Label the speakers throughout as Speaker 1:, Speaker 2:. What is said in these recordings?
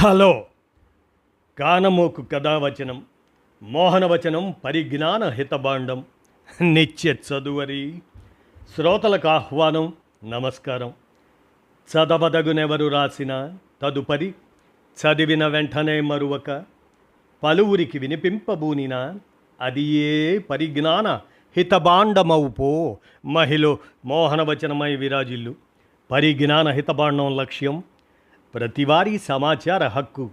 Speaker 1: Hello. కానమోకు కథావచనం మోహనవచనం పరిజ్ఞాన హితబాండం నిత్య చదువరి శ్రోతలకు ఆహ్వానం. నమస్కారం. చదవదగునెవరు రాసిన తదుపరి చదివిన వెంటనే మరువక పలువురికి వినిపింపబూనిన అది ఏ పరిజ్ఞాన హితబాండమవుపో మహిళ మోహనవచనమై విరాజిల్లు. పరిజ్ఞాన హితబాండం లక్ష్యం ప్రతివారీ సమాచార హక్కు.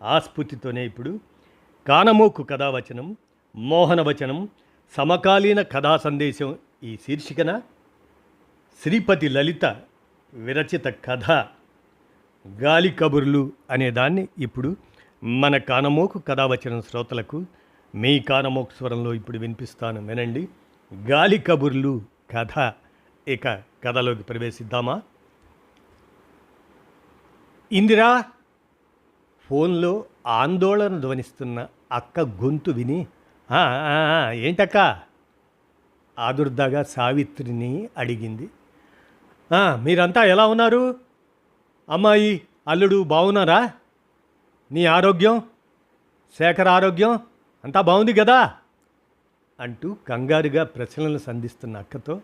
Speaker 1: ఆస్ఫూర్తితోనే ఇప్పుడు కానమోకు కథావచనం మోహనవచనం సమకాలీన కథా సందేశం ఈ శీర్షికన శ్రీపతి లలిత విరచిత కథ గాలి కబుర్లు అనేదాన్ని ఇప్పుడు మన కానమోకు కథావచనం శ్రోతలకు మీ కానమోకు స్వరంలో ఇప్పుడు వినిపిస్తాను, వినండి. గాలి కబుర్లు కథ. ఇక కథలోకి ప్రవేశిద్దామా? ఇందిరా, ఫోన్లో ఆందోళన ధ్వనిస్తున్న అక్క గొంతు విని ఏంటక్క ఆదుర్దాగా సావిత్రిని అడిగింది. మీరంతా ఎలా ఉన్నారు? అమ్మాయి, అల్లుడు బాగున్నారా? నీ ఆరోగ్యం, శేఖర్ ఆరోగ్యం అంతా బాగుంది కదా అంటూ కంగారుగా ప్రశ్నలను సంధిస్తున్న అక్కతో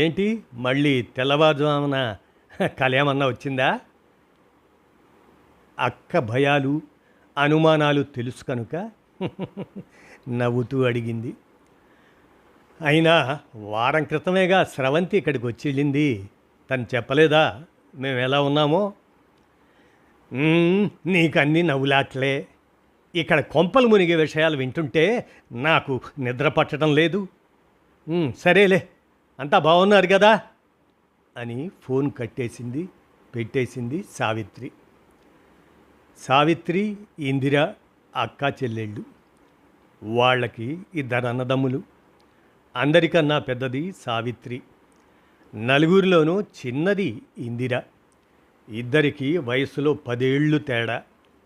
Speaker 1: ఏంటి మళ్ళీ తెల్లవారుజామున కళ ఏమన్నా వచ్చిందా? అక్క భయాలు అనుమానాలు తెలుసు కనుక నవ్వుతూ అడిగింది. అయినా వారం క్రితమేగా స్రవంతి ఇక్కడికి వచ్చి వెళ్ళింది. తను చెప్పలేదా మేము ఎలా ఉన్నామో? నీకన్నీ నవ్వులాట్లే. ఇక్కడ కొంపలు మునిగే విషయాలు వింటుంటే నాకు నిద్ర పట్టడం లేదు. సరేలే, అంతా బాగున్నారు కదా అని ఫోన్ పెట్టేసింది సావిత్రి. సావిత్రి, ఇందిర అక్క చెల్లెళ్ళు. వాళ్ళకి ఇద్దరు అన్నదమ్ములు. అందరికన్నా పెద్దది సావిత్రి. నలుగురిలోనూ చిన్నది ఇందిర. ఇద్దరికి వయసులో 10 ఏళ్ళు తేడా.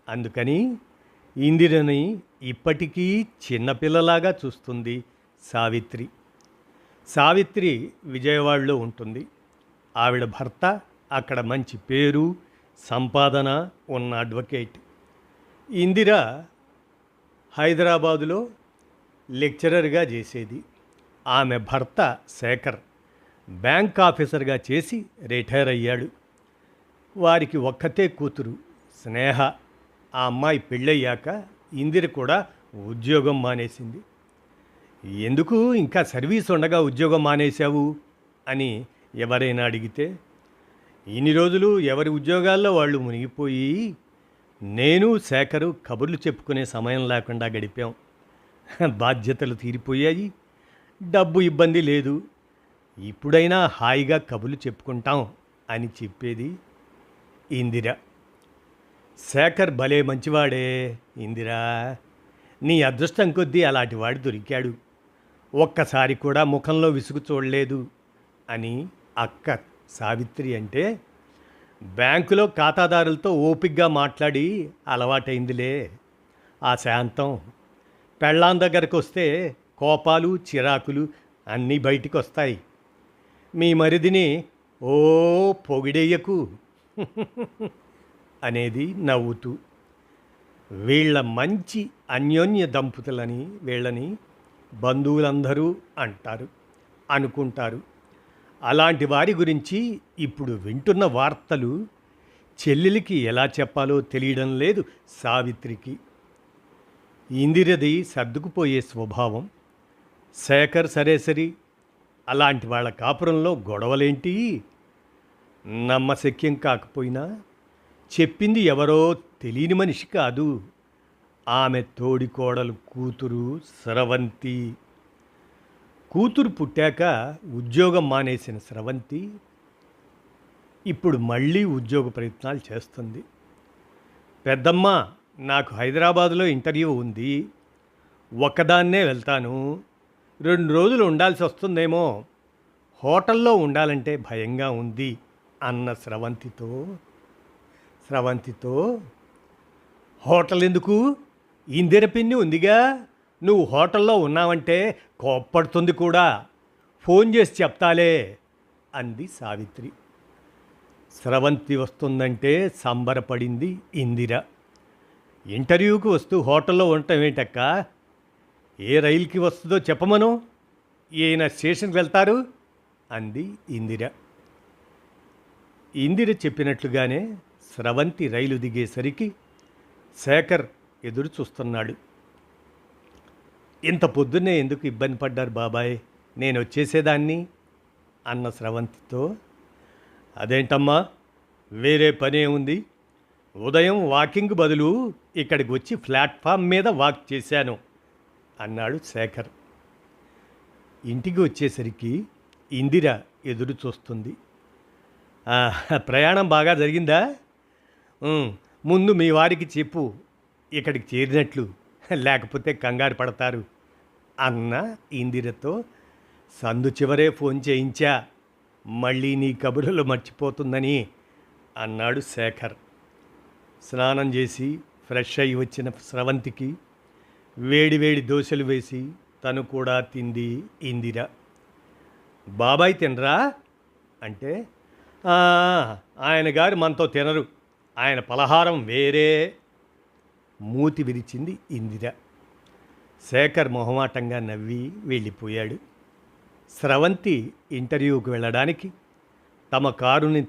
Speaker 1: అందుకని ఇందిరని ఇప్పటికీ చిన్నపిల్లలాగా చూస్తుంది సావిత్రి. సావిత్రి విజయవాడలో ఉంటుంది. ఆవిడ భర్త అక్కడ మంచి పేరు సంపాదన ఉన్న అడ్వకేట్. ఇందిర హైదరాబాదులో లెక్చరర్గా చేసేది. ఆమె భర్త శేఖర్ బ్యాంక్ ఆఫీసర్గా చేసి రిటైర్ అయ్యాడు. వారికి ఒక్కతే కూతురు స్నేహ. ఆ అమ్మాయి పెళ్ళయ్యాక ఇందిర కూడా ఉద్యోగం మానేసింది. ఎందుకు ఇంకా సర్వీస్ ఉండగా ఉద్యోగం మానేశావు అని ఎవరైనా అడిగితే, ఇన్ని రోజులు ఎవరి ఉద్యోగాల్లో వాళ్ళు మునిగిపోయి నేను శేఖరు కబుర్లు చెప్పుకునే సమయం లేకుండా గడిపాం. బాధ్యతలు తీరిపోయాయి, డబ్బు ఇబ్బంది లేదు, ఇప్పుడైనా హాయిగా కబుర్లు చెప్పుకుంటాం అని చెప్పేది ఇందిర. శేఖర్ భలే మంచివాడే ఇందిరా. నీ అదృష్టం కొద్దీ అలాంటి వాడు దొరికాడు. ఒక్కసారి కూడా ముఖంలో విసుగు చూడలేదు అని అక్క సావిత్రి అంటే, బ్యాంకులో ఖాతాదారులతో ఓపిగ్గా మాట్లాడి అలవాటైందిలే ఆ శాంతం. పెళ్ళాం దగ్గరకు వస్తే కోపాలు చిరాకులు అన్నీ బయటికి వస్తాయి. మీ మరిదిని ఓ పొగిడేయకు అనేది నవ్వుతూ. వీళ్ళ మంచి అన్యోన్య దంపతులని వీళ్ళని బంధువులందరూ అనుకుంటారు. అలాంటి వారి గురించి ఇప్పుడు వింటున్న వార్తలు చెల్లెలికి ఎలా చెప్పాలో తెలియడం లేదు సావిత్రికి. ఇందిరది సర్దుకుపోయే స్వభావం. శేఖర్ సరే, అలాంటి వాళ్ళ కాపురంలో గొడవలేంటి? నమ్మశక్యం కాకపోయినా చెప్పింది ఎవరో తెలియని మనిషి కాదు. ఆమె తోడికోడలు కూతురు స్రవంతి. కూతురు పుట్టాక ఉద్యోగం మానేసిన స్రవంతి ఇప్పుడు మళ్ళీ ఉద్యోగ ప్రయత్నాలు చేస్తుంది. పెద్దమ్మ, నాకు హైదరాబాదులో ఇంటర్వ్యూ ఉంది, ఒక్కదాన్నే వెళ్తాను, 2 రోజులు ఉండాల్సి వస్తుందేమో, హోటల్లో ఉండాలంటే భయంగా ఉంది అన్న స్రవంతితో హోటల్ ఎందుకు? ఇందిర పిన్ని ఉందిగా, నువ్వు హోటల్లో ఉన్నావంటే కోప్పడుతుంది కూడా, ఫోన్ చేసి చెప్తాలే అంది సావిత్రి. స్రవంతి వస్తుందంటే సంబరపడింది ఇందిర. ఇంటర్వ్యూకి వస్తూ హోటల్లో ఉండటం ఏంటక్క? ఏ రైలుకి వస్తుందో చెప్పమను, ఈయన స్టేషన్కి వెళ్తారు అంది ఇందిర. ఇందిర చెప్పినట్లుగానే స్రవంతి రైలు దిగేసరికి శేఖర్ ఎదురు చూస్తున్నాడు. ఇంత పొద్దున్నే ఎందుకు ఇబ్బంది పడ్డారు బాబాయ్, నేను వచ్చేసేదాన్ని అన్న స్రవంతితో. అదేంటమ్మా, వేరే పనే ఉంది, ఉదయం వాకింగ్ బదులు ఇక్కడికి వచ్చి ప్లాట్ఫామ్ మీద వాక్ చేశాను అన్నాడు శేఖర్. ఇంటికి వచ్చేసరికి ఇందిర ఎదురు చూస్తుంది. ప్రయాణం బాగా జరిగిందా? ముందు మీ వారికి చెప్పు ఇక్కడికి చేరినట్లు, లేకపోతే కంగారు పడతారు అన్న ఇందిరతో. సందు చివరే ఫోన్ చేయించా, మళ్ళీ నీ కబుర్లు మర్చిపోతుందని అన్నాడు శేఖర్. స్నానం చేసి ఫ్రెష్ అయి వచ్చిన స్రవంతికి వేడివేడి దోశలు వేసి తను కూడా తింది ఇందిర. బాబాయ్ తినరా అంటే, ఆయన గారు మనతో తినరు, ఆయన పలహారం వేరే మూతి విరిచింది ఇందిర. శేఖర్ మొహమాటంగా నవ్వి వెళ్ళిపోయాడు. స్రవంతి ఇంటర్వ్యూకి వెళ్ళడానికి తమ కారుని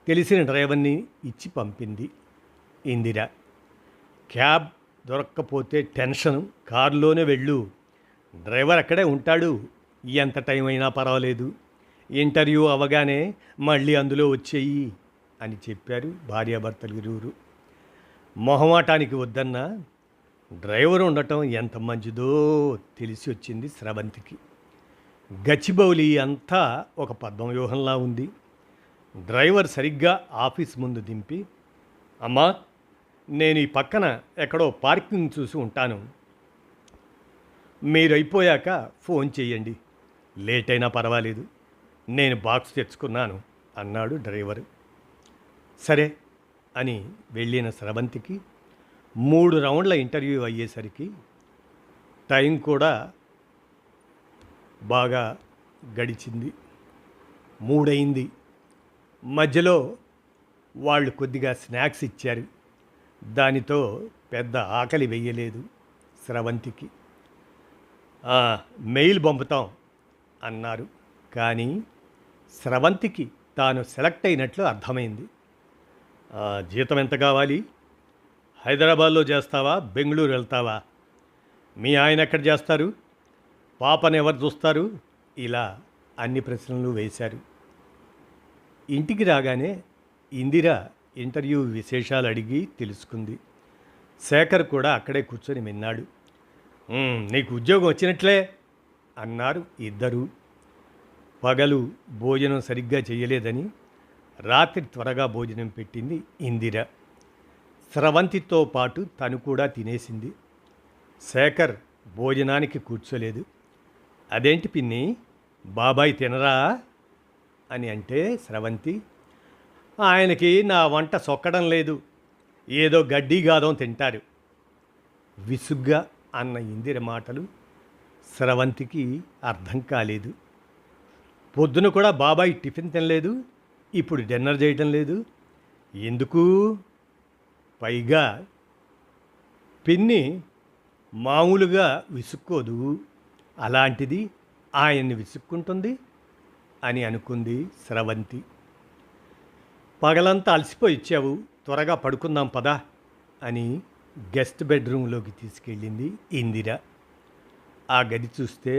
Speaker 1: తెలిసిన డ్రైవర్ని ఇచ్చి పంపింది ఇందిర. క్యాబ్ దొరక్కపోతే టెన్షన్, కారులోనే వెళ్ళు, డ్రైవర్ అక్కడే ఉంటాడు, ఎంత టైం అయినా పర్వాలేదు, ఇంటర్వ్యూ అవగానే మళ్ళీ అందులో వచ్చేయి అని చెప్పారు భార్యాభర్తలు ఇరువురు. మొహమాటానికి వద్దన్న డ్రైవర్ ఉండటం ఎంత మంచిదో తెలిసి వచ్చింది స్రవంతికి. గచ్చిబౌలి అంతా ఒక పద్మవ్యూహంలా ఉంది. డ్రైవర్ సరిగ్గా ఆఫీస్ ముందు దింపి, అమ్మా నేను ఈ పక్కన ఎక్కడో పార్కింగ్ చూసి ఉంటాను, మీరు అయిపోయాక ఫోన్ చేయండి, లేట్ అయినా పర్వాలేదు, నేను బాక్స్ తెచ్చుకున్నాను అన్నాడు డ్రైవరు. సరే అని వెళ్ళిన స్రవంతికి 3 రౌండ్ల ఇంటర్వ్యూ అయ్యేసరికి టైం కూడా బాగా గడిచింది. 3 అయింది. మధ్యలో వాళ్ళు కొద్దిగా స్నాక్స్ ఇచ్చారు. దానితో పెద్ద ఆకలి వెయ్యలేదు స్రవంతికి. మెయిల్ పంపుతాం అన్నారు. కానీ స్రవంతికి తాను సెలెక్ట్ అయినట్లు అర్థమైంది. జీతం ఎంత కావాలి? హైదరాబాద్లో చేస్తావా, బెంగళూరు వెళ్తావా? మీ ఆయన ఎక్కడ చేస్తారు? పాపను ఎవరు చూస్తారు? ఇలా అన్ని ప్రశ్నలు వేశారు. ఇంటికి రాగానే ఇందిర ఇంటర్వ్యూ విశేషాలు అడిగి తెలుసుకుంది. శేఖర్ కూడా అక్కడే కూర్చొని విన్నాడు. నీకు ఉద్యోగం వచ్చినట్లే అన్నారు ఇద్దరు. పగలు భోజనం సరిగ్గా చేయలేదని రాత్రి త్వరగా భోజనం పెట్టింది ఇందిర. స్రవంతితో పాటు తను కూడా తినేసింది. శేఖర్ భోజనానికి కూర్చోలేదు. అదేంటి పిన్ని, బాబాయ్ తినరా అని అంటే స్రవంతి, ఆయనకి నా వంట సొక్కడం లేదు, ఏదో గడ్డి గాదం తింటారు విసుగ్గా అన్న ఇందిర మాటలు స్రవంతికి అర్థం కాలేదు. పొద్దున కూడా బాబాయ్ టిఫిన్ తినలేదు, ఇప్పుడు డిన్నర్ చేయటం లేదు, ఎందుకు? పైగా పిన్ని మామూలుగా విసుక్కోదు, అలాంటిది ఆయన్ని విసుక్కుంటుంది అని అనుకుంది స్రవంతి. పగలంతా అలసిపోయి ఇచ్చావు, త్వరగా పడుకుందాం పదా అని గెస్ట్ బెడ్రూమ్లోకి తీసుకెళ్ళింది ఇందిర. ఆ గది చూస్తే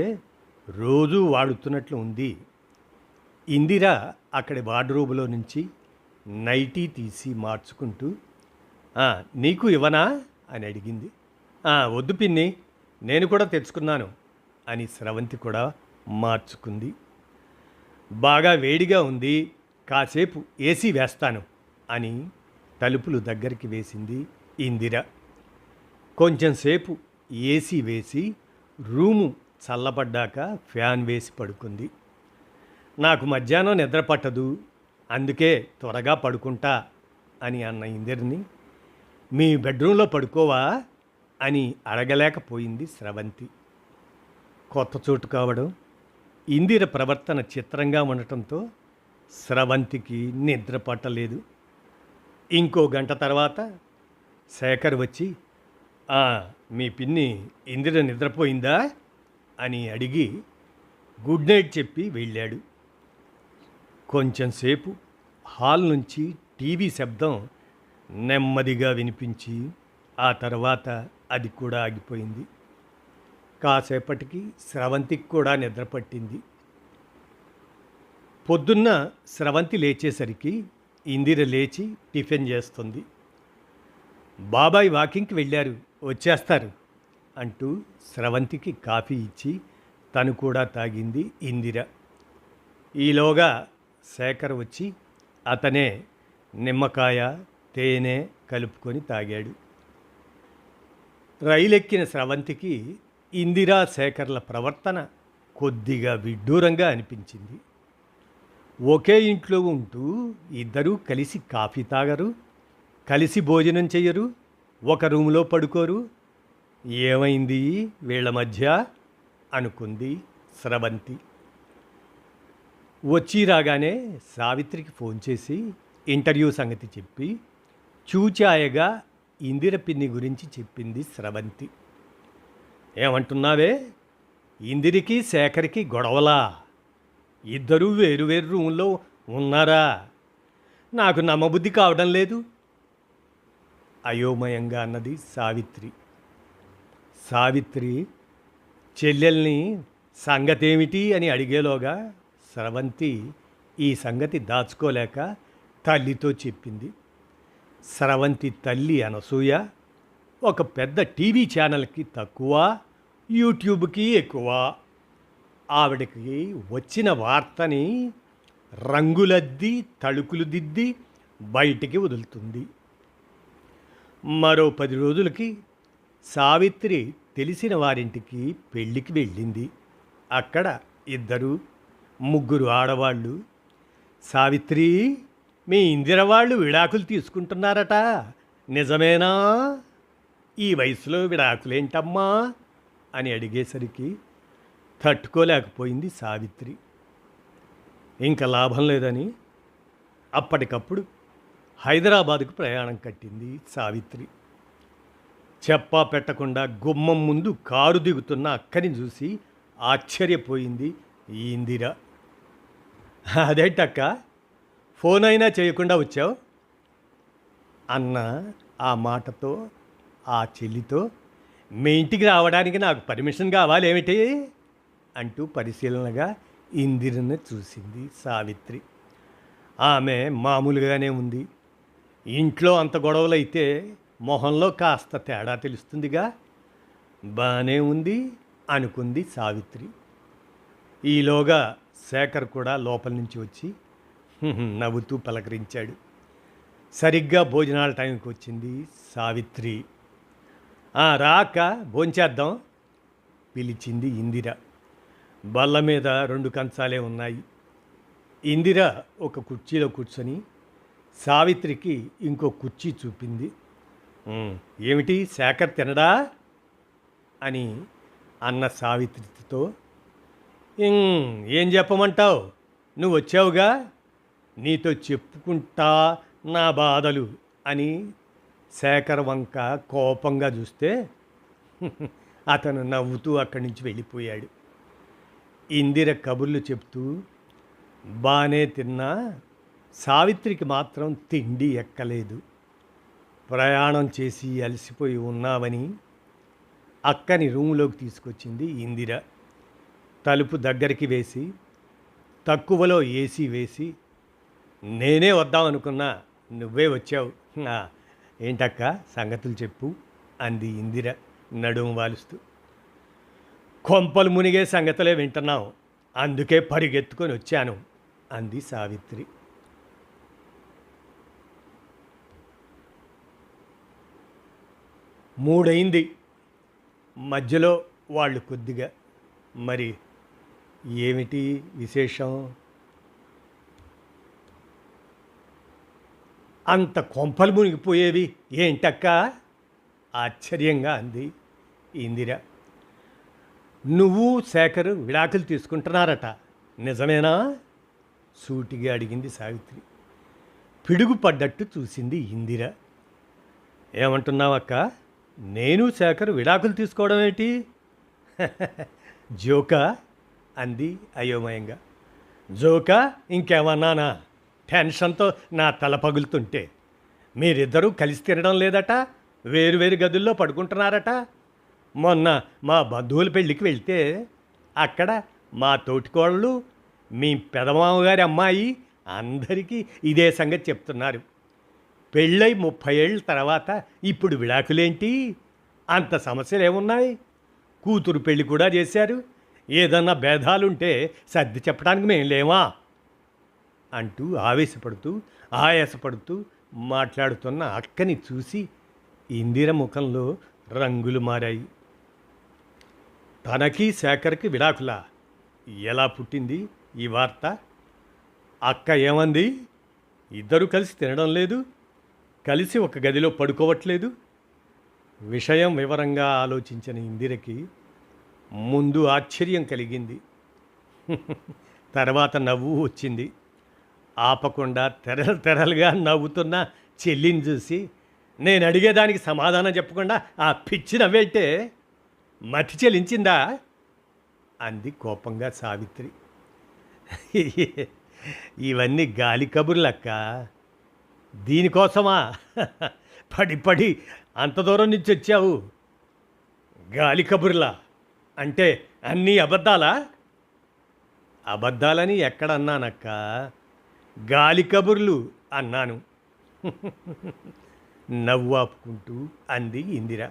Speaker 1: రోజూ వాడుతున్నట్లు ఉంది. ఇందిర అక్కడి వార్డ్రోబులో నుంచి నైటీ తీసి మార్చుకుంటూ, నీకు ఇవ్వనా అని అడిగింది. వద్దు పిన్ని, నేను కూడా తెచ్చుకున్నాను అని స్రవంతి కూడా మార్చుకుంది. బాగా వేడిగా ఉంది, కాసేపు ఏసీ వేస్తాను అని తలుపులు దగ్గరికి వేసింది ఇందిర. కొంచెంసేపు ఏసీ వేసి రూము చల్లబడ్డాక ఫ్యాన్ వేసి పడుకుంది. నాకు మధ్యాహ్నం నిద్ర పట్టదు, అందుకే త్వరగా పడుకుంటా అని అన్న ఇందిరని, మీ బెడ్రూమ్లో పడుకోవా అని అడగలేకపోయింది స్రవంతి. కొత్త చోటు కావడం, ఇందిర ప్రవర్తన చిత్రంగా ఉండటంతో స్రవంతికి నిద్ర పట్టలేదు. ఇంకో గంట తర్వాత శేఖర్ వచ్చి, "ఆ, మీ పిన్ని ఇందిర నిద్రపోయిందా?" అని అడిగి గుడ్ నైట్ చెప్పి వెళ్ళాడు. కొంచెంసేపు హాల్ నుంచి టీవీ శబ్దం నెమ్మదిగా వినిపించి ఆ తర్వాత అది కూడా ఆగిపోయింది. కాసేపటికి స్రవంతికి కూడా నిద్ర పట్టింది. పొద్దున్న స్రవంతి లేచేసరికి ఇందిర లేచి టిఫిన్ చేస్తుంది. బాబాయ్ వాకింగ్కి వెళ్ళారు, వచ్చేస్తారు అంటూ స్రవంతికి కాఫీ ఇచ్చి తను కూడా తాగింది ఇందిర. ఈలోగా శేఖర్ వచ్చి అతనే నిమ్మకాయ తేనె కలుపుకొని తాగాడు. రైలెక్కిన స్రవంతికి ఇందిరా శేఖర్ల ప్రవర్తన కొద్దిగా విడ్డూరంగా అనిపించింది. ఒకే ఇంట్లో ఉంటూ ఇద్దరూ కలిసి కాఫీ తాగరు, కలిసి భోజనం చెయ్యరు, ఒక రూములో పడుకోరు. ఏమైంది వీళ్ళ మధ్య అనుకుంది స్రవంతి. వచ్చి రాగానే సావిత్రికి ఫోన్ చేసి ఇంటర్వ్యూ సంగతి చెప్పి చూచాయగా ఇందిర పిన్ని గురించి చెప్పింది స్రవంతి. ఏమంటున్నావే, ఇందిరికి శేఖర్కి గొడవలా? ఇద్దరూ వేరువేరు రూమ్లో ఉన్నారా? నాకు నమ్మబుద్ధి కావడం లేదు అయోమయంగా అన్నది సావిత్రి. సావిత్రి చెల్లెల్ని సంగతేమిటి అని అడిగేలోగా స్రవంతి ఈ సంగతి దాచుకోలేక తల్లితో చెప్పింది. స్రవంతి తల్లి అనసూయ ఒక పెద్ద టీవీ ఛానల్కి తక్కువ, యూట్యూబ్కి ఎక్కువ. ఆవిడకి వచ్చిన వార్తని రంగులద్ది తళుకులు దిద్ది బయటికి వదులుతుంది. మరో 10 రోజులకి సావిత్రి తెలిసిన వారింటికి పెళ్ళికి వెళ్ళింది. అక్కడ 2, 3 ఆడవాళ్ళు, సావిత్రి, మీ ఇందిర వాళ్ళు విడాకులు తీసుకుంటున్నారట, నిజమేనా? ఈ వయసులో విడాకులేంటమ్మా అని అడిగేసరికి తట్టుకోలేకపోయింది సావిత్రి. ఇంకా లాభం లేదని అప్పటికప్పుడు హైదరాబాదుకు ప్రయాణం కట్టింది సావిత్రి. చెప్పా పెట్టకుండా గుమ్మం ముందు కారు దిగుతున్న అక్కని చూసి ఆశ్చర్యపోయింది ఈ ఇందిర. అదేంటక్క, ఫోన్ అయినా చేయకుండా వచ్చావు అన్న ఆ మాటతో ఆ చెల్లితో, మీ ఇంటికి రావడానికి నాకు పర్మిషన్ కావాలేమిటి అంటూ పరిశీలనగా ఇందిరను చూసింది సావిత్రి. ఆమె మామూలుగానే ఉంది. ఇంట్లో అంత గొడవలైతే మొహంలో కాస్త తేడా తెలుస్తుందిగా. బాగానే ఉంది అనుకుంది సావిత్రి. ఈలోగా శేఖర్ కూడా లోపల నుంచి వచ్చి నవ్వుతూ పలకరించాడు. సరిగ్గా భోజనాల టైంకి వచ్చింది సావిత్రి. రాక భోంచేద్దాం పిలిచింది ఇందిర. బల్ల మీద 2 కంచాలే ఉన్నాయి. ఇందిర ఒక కుర్చీలో కూర్చొని సావిత్రికి ఇంకో కుర్చీ చూపింది. ఏమిటి శేఖర్ తినడా అని అన్న సావిత్రితో, ఏం చెప్పమంటావు, నువ్వు వచ్చావుగా, నీతో చెప్పుకుంటా నా బాధలు అని శేఖర్ వంక కోపంగా చూస్తే అతను నవ్వుతూ అక్కడి నుంచి వెళ్ళిపోయాడు. ఇందిర కబుర్లు చెప్తూ బానే తిన్నా సావిత్రికి మాత్రం తిండి ఎక్కలేదు. ప్రయాణం చేసి అలసిపోయి ఉన్నావని అక్కని రూములోకి తీసుకొచ్చింది ఇందిర. తలుపు దగ్గరికి వేసి తక్కువలో ఏసీ వేసి, నేనే వద్దామనుకున్నా, నువ్వే వచ్చావు, ఏంటక్క సంగతులు చెప్పు అంది ఇందిర నడుము వాలుస్తూ. కొంపలు మునిగే సంగతులే వింటున్నావు, అందుకే పరిగెత్తుకొని వచ్చాను అంది సావిత్రి. 3 అయింది. మధ్యలో వాళ్ళు కొద్దిగా, మరి ఏమిటి విశేషం? అంత కొంపలు మునిగిపోయేవి ఏంటక్క ఆశ్చర్యంగా అంది ఇందిర. నువ్వు శేఖర్ విడాకులు తీసుకుంటున్నారట, నిజమేనా సూటిగా అడిగింది సావిత్రి. పిడుగు పడ్డట్టు చూసింది ఇందిర. ఏమంటున్నావక్క? నేను శేఖర్ విడాకులు తీసుకోవడం ఏంటి? జోకా అంది అయోమయంగా. జోకా ఇంకేమన్నానా? టెన్షన్తో నా తల పగులుతుంటే. మీరిద్దరూ కలిసి తినడం లేదట, వేరు గదుల్లో పడుకుంటున్నారట. మొన్న మా బంధువుల పెళ్ళికి వెళ్తే అక్కడ మా తోటికోడళ్ళు, మీ పెదమామగారి అమ్మాయి అందరికీ ఇదే సంగతి చెప్తున్నారు. పెళ్ళై 30 ఏళ్ళ తర్వాత ఇప్పుడు విడాకులేంటి? అంత సమస్యలు ఏమున్నాయి? కూతురు పెళ్ళి కూడా చేశారు. ఏదన్నా భేదాలుంటే సర్ది చెప్పడానికి మేము లేమా? అంటూ ఆవేశపడుతూ ఆయాసపడుతూ మాట్లాడుతున్న అక్కని చూసి ఇందిర ముఖంలో రంగులు మారాయి. తనకి శేఖర్కి విడాకులా? ఎలా పుట్టింది ఈ వార్త? అక్క ఏమంది? ఇద్దరు కలిసి తినడం లేదు, కలిసి ఒక గదిలో పడుకోవట్లేదు. విషయం వివరంగా ఆలోచించిన ఇందిరకి ముందు ఆశ్చర్యం కలిగింది, తర్వాత నవ్వు వచ్చింది. ఆపకుండా తెరలుగా నవ్వుతున్న చెల్లిని చూసి, నేను అడిగేదానికి సమాధానం చెప్పకుండా ఆ పిచ్చి నవ్వేంటే? మతి చెలించిందా? అంది కోపంగా సావిత్రి. ఇవన్నీ గాలి కబుర్లక్క. దీనికోసమా పడి అంత దూరం నుంచి వచ్చావు? గాలి కబుర్లా అంటే అన్నీ అబద్ధాలా? అబద్ధాలని ఎక్కడన్నానక్క? గాలి కబుర్లు అన్నాను. నవ్వు ఆపుకుంటూ అంది ఇందిర.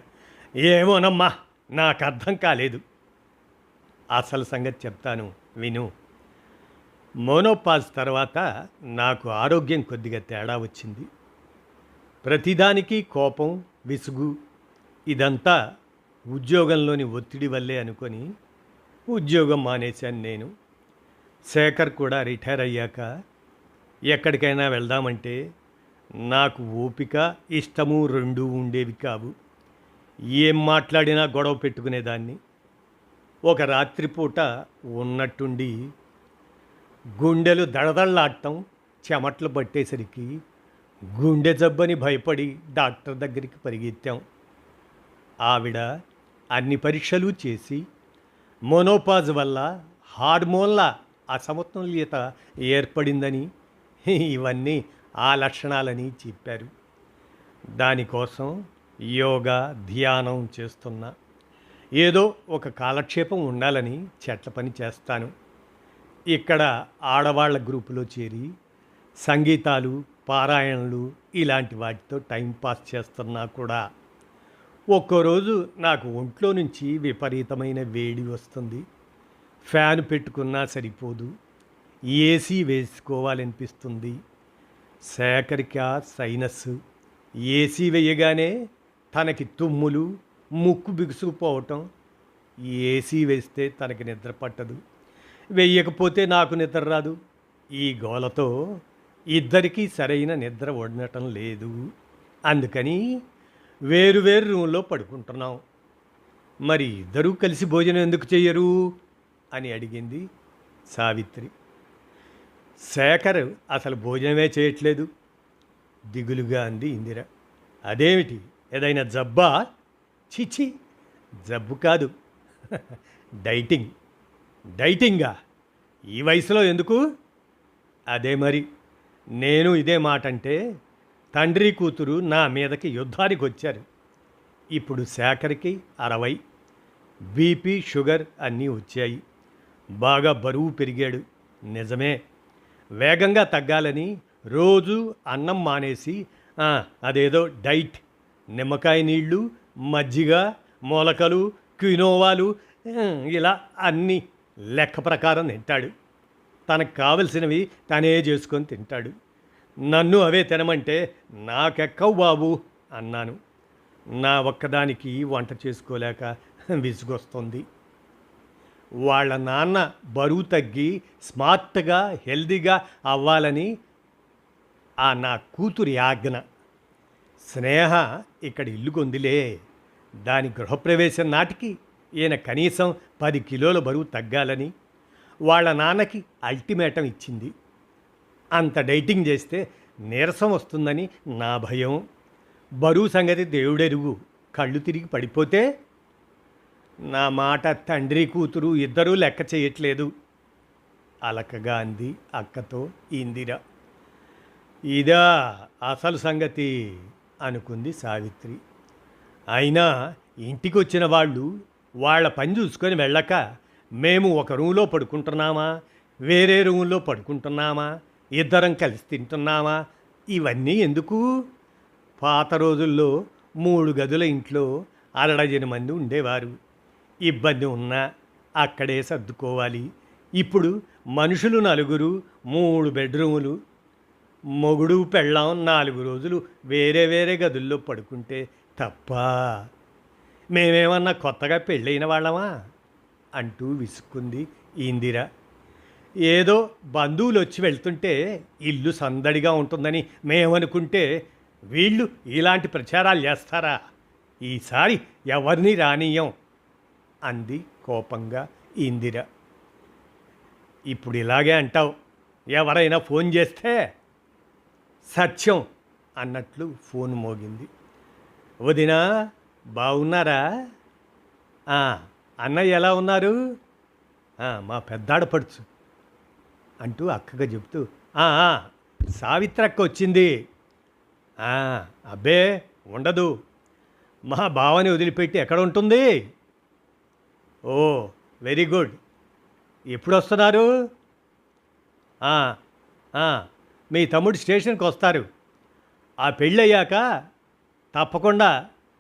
Speaker 1: ఏమోనమ్మా, నాకు అర్థం కాలేదు. అసలు సంగతి చెప్తాను విను. మోనోపాజ్ తర్వాత నాకు ఆరోగ్యం కొద్దిగా తేడా వచ్చింది. ప్రతిదానికి కోపం, విసుగు. ఇదంతా ఉద్యోగంలోని ఒత్తిడి వల్లే అనుకొని ఉద్యోగం మానేశాను నేను. శేఖర్ కూడా రిటైర్ అయ్యాక ఎక్కడికైనా వెళ్దామంటే నాకు ఓపిక, ఇష్టము రెండూ ఉండేవి కావు. ఏం మాట్లాడినా గొడవ పెట్టుకునేదాన్ని. ఒక రాత్రిపూట ఉన్నట్టుండి గుండెలు దడదళ్ళాడటం, చెమట్లు పట్టేసరికి గుండె జబ్బని భయపడి డాక్టర్ దగ్గరికి పరిగెత్తాం. ఆవిడ అన్ని పరీక్షలు చేసి మోనోపాజ్ వల్ల హార్మోన్ల అసమతుల్యత ఏర్పడిందని, ఇవన్నీ ఆ లక్షణాలని చెప్పారు. దానికోసం యోగా, ధ్యానం చేస్తున్నా. ఏదో ఒక కాలక్షేపం ఉండాలని చెట్ల పని చేస్తాను. ఇక్కడ ఆడవాళ్ల గ్రూపులో చేరి సంగీతాలు, పారాయణలు ఇలాంటి వాటితో టైంపాస్ చేస్తున్నా కూడా. ఒక్కో రోజు నాకు ఒంట్లో నుంచి విపరీతమైన వేడి వస్తుంది. ఫ్యాన్ పెట్టుకున్నా సరిపోదు, ఏసీ వేసుకోవాలనిపిస్తుంది. శేఖరిక సైనస్. ఏసీ వేయగానే తనకి తుమ్ములు, ముక్కు బిగుసుకుపోవటం. ఏసీ వేస్తే తనకి నిద్ర పట్టదు, వెయ్యకపోతే నాకు నిద్ర రాదు. ఈ గోలతో ఇద్దరికీ సరైన నిద్ర ఉండటం లేదు. అందుకని వేరు రూమ్లో పడుకుంటున్నాం. మరి ఇద్దరూ కలిసి భోజనం ఎందుకు చెయ్యరు అని అడిగింది సావిత్రి. శేఖర్ అసలు భోజనమే చేయట్లేదు, దిగులుగా అంది ఇందిర. అదేమిటి, ఏదైనా జబ్బా? చిచి, జబ్బు కాదు, డైటింగ్. డైటింగా? ఈ వయసులో ఎందుకు? అదే మరి, నేను ఇదే మాట అంటే తండ్రి కూతురు నా మీదకి యుద్ధానికి వచ్చారు. ఇప్పుడు శేఖర్కి 60, బీపీ, షుగర్ అన్నీ వచ్చాయి. బాగా బరువు పెరిగాడు, నిజమే. వేగంగా తగ్గాలని రోజు అన్నం మానేసి అదేదో డైట్, నిమ్మకాయ నీళ్ళు, మజ్జిగ, మొలకలు, క్వినోవాలు ఇలా అన్నీ లెక్క ప్రకారం తింటాడు. తనకు కావలసినవి తనే చేసుకొని తింటాడు. నన్ను అవే తినమంటే నాకెక్కవు బాబు అన్నాను. నా ఒక్కదానికి వంట చేసుకోలేక విసుగొస్తుంది. వాళ్ళ నాన్న బరువు తగ్గి స్మార్ట్గా, హెల్దీగా అవ్వాలని నా కూతురి ఆజ్ఞ. స్నేహ ఇక్కడ ఇల్లు కొందిలే. దాని గృహప్రవేశం నాటికి ఈయన కనీసం 10 కిలోల బరువు తగ్గాలని వాళ్ళ నాన్నకి అల్టిమేటం ఇచ్చింది. అంత డైటింగ్ చేస్తే నీరసం వస్తుందని నా భయం. బరువు సంగతి దేవుడెరుగు. కళ్ళు తిరిగి పడిపోతే నా మాట తండ్రి కూతురు ఇద్దరూ లెక్క చేయట్లేదు అలకగా అంది అక్కతో ఇందిర. ఇదా అసలు సంగతి అనుకుంది సావిత్రి. అయినా ఇంటికి వచ్చిన వాళ్ళు వాళ్ళ పని చూసుకొని వెళ్ళక మేము ఒక రూమ్లో పడుకుంటున్నామా, వేరే రూమ్లో పడుకుంటున్నామా, ఇద్దరం కలిసి తింటున్నామా, ఇవన్నీ ఎందుకు? పాత రోజుల్లో 3 గదుల ఇంట్లో 60 మంది ఉండేవారు. ఇబ్బంది ఉన్నా అక్కడే సర్దుకోవాలి. ఇప్పుడు మనుషులు 4, 3 బెడ్రూములు. మొగుడు పెళ్ళాం 4 రోజులు వేరే వేరే గదుల్లో పడుకుంటే తప్ప? మేమేమన్నా కొత్తగా పెళ్ళైన వాళ్ళమా అంటూ విసుక్కుంది ఇందిర. ఏదో బంధువులు వచ్చి వెళ్తుంటే ఇల్లు సందడిగా ఉంటుందని మేమనుకుంటే వీళ్ళు ఇలాంటి ప్రచారాలు చేస్తారా? ఈసారి ఎవరిని రానీయం అంది కోపంగా ఇందిర. ఇప్పుడు ఇలాగే అంటావు. ఎవరైనా ఫోన్ చేస్తే సత్యం అన్నట్లు ఫోన్ మోగింది. వదినా బాగున్నారా? అన్నయ్య ఎలా ఉన్నారు? మా పెద్దాడపడుచు అంటూ అక్కగా చెబుతూ సావిత్రక్క వచ్చింది. అబ్బే ఉండదు, మా బావని వదిలిపెట్టి ఎక్కడ ఉంటుంది? ఓ వెరీ గుడ్. ఎప్పుడు వస్తున్నారు? మీ తమ్ముడు స్టేషన్కి వస్తారు. ఆ పెళ్ళయ్యాక తప్పకుండా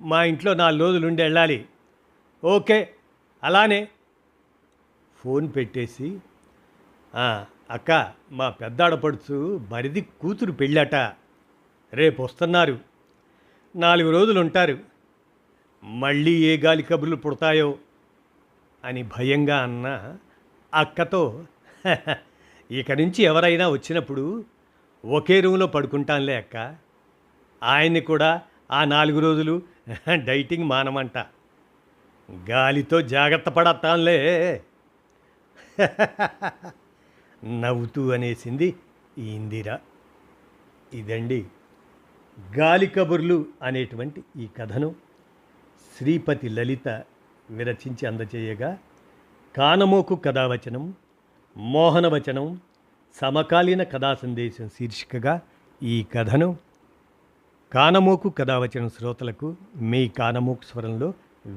Speaker 1: మా ఇంట్లో 4 రోజులు ఉండి వెళ్ళాలి. ఓకే అలానే ఫోన్ పెట్టేసి అక్క మా పెద్దాడపడుచు మరిది కూతురు పెళ్ళట, రేపు వస్తున్నారు. 4 రోజులు ఉంటారు. మళ్ళీ ఏ గాలి కబుర్లు పుడతాయో అని భయంగా అన్న అక్కతో ఇక నుంచి ఎవరైనా వచ్చినప్పుడు ఒకే రూమ్లో పడుకుంటానులే అక్క. ఆయన్ని కూడా ఆ 4 రోజులు డైటింగ్ మానమంట. గాలితో జాగ్రత్త పడతానులే నవ్వుతూ అనేసింది ఇందిర. ఇదండి గాలి కబుర్లు అనేటువంటి ఈ కథను శ్రీపతి లలిత విరచించి అందచేయగా, కానమోకు కథావచనం, మోహనవచనం, సమకాలీన కథా సందేశం శీర్షికగా ఈ కథను కానమోకు కథావచనం శ్రోతలకు మీ కానమోకు స్వరంలో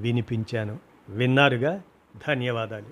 Speaker 1: వినిపించాను. విన్నారుగా? ధన్యవాదాలు.